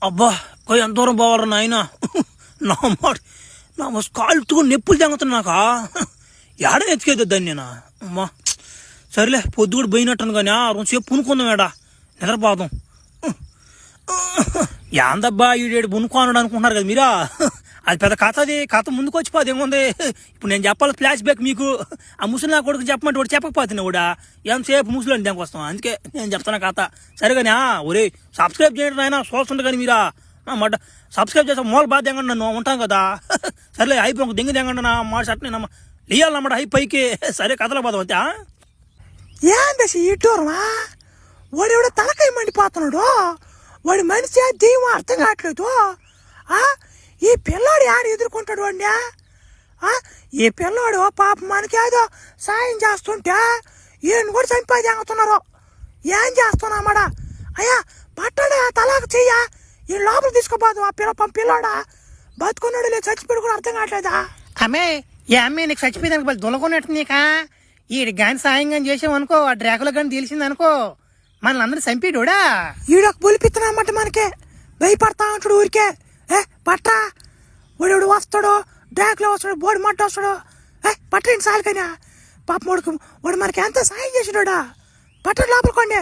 అబ్బా ఎంత దూరం పోవాలరా నాయన. నా మాట నా కాలుతో నొప్పులు తెంగుతున్నా నాకా. ఏడ ఎత్తుకేద్దా దాన్ని నేనా. అమ్మా సరేలే, పొద్దు కూడా పోయినట్టును కానీ రెండుసేపు పునుకుందాం ఏడా, నిద్రపోదాం. యాందబ్బా ఈడేడు పునుకోనడు అనుకుంటున్నారు కదా మీరా. అది పెద్ద కథ, అది కథ ముందుకు వచ్చిపోదు ఏముంది. ఇప్పుడు నేను చెప్పాలి ఫ్లాష్ బ్యాక్ మీకు. ఆ ముసలి కొడుకు చెప్పమంటే వాడు చెప్పకపోతున్నా కూడా ఎంతసేపు ముసలి దానికి వస్తాం. అందుకే నేను చెప్తాను కథ. సరేగాని ఒరే సబ్స్క్రైబ్ చేయండి నాయన, చూస్తుంటే కానీ మీరా మాట సబ్స్క్రైబ్ చేస్తా మూల బాధ తెంగండి, నన్ను ఉంటాం కదా. సరేలే అయిపోయి ఒక దింగి తెంగండి నా మాట షర్ట్ నేను లేయాలన్నమాట హై పైకి. సరే కథలో పోదాం అంతే. ఏందశ ఇటూరమా, వాడు ఎవడో తలకాయ మండిపోతున్నాడు. వాడి మనిషి దెయ్యం అర్థం కావట్లేదు. ఈ పిల్లాడు ఆడ ఎదుర్కొంటాడు వాడిని. ఈ పిల్లాడు పాప మనకి ఏదో సాయం చేస్తుంటే ఈయన కూడా చంపేస్తున్నారు. ఏం చేస్తున్నామడ అయ్యా, పట్టడా తలాకు చెయ్యా, ఈ లోపల తీసుకోపోదు. ఆ పిల్లాడా బతుకున్నాడు లేదు చచ్చిపోయాడు కూడా అర్థం కావట్లేదా. అమ్మే ఏ అమ్మే నీకు చచ్చిపోయేదానికి బలి దులకొన్నట్టు నీకా. ఈడు గాని సాయం కానీ చేసామనుకో, ఆ డ్రాకులో కానీ తెలిసింది అనుకో, మనల్ని అందరూ చంపేటోడా. ఈడొక బొలిపిస్తున్నామంట మనకే, భయపడతా ఉంటాడు ఊరికే. పట్రా, వాడు వస్తాడు, డ్రాకులో వస్తాడు, బోడి మట్ట వస్తాడు. పట్టండి సార్లు కానీ పాప వాడు మనకి ఎంత సాయం చేసాడా. పట్టండి లోపలికోండి.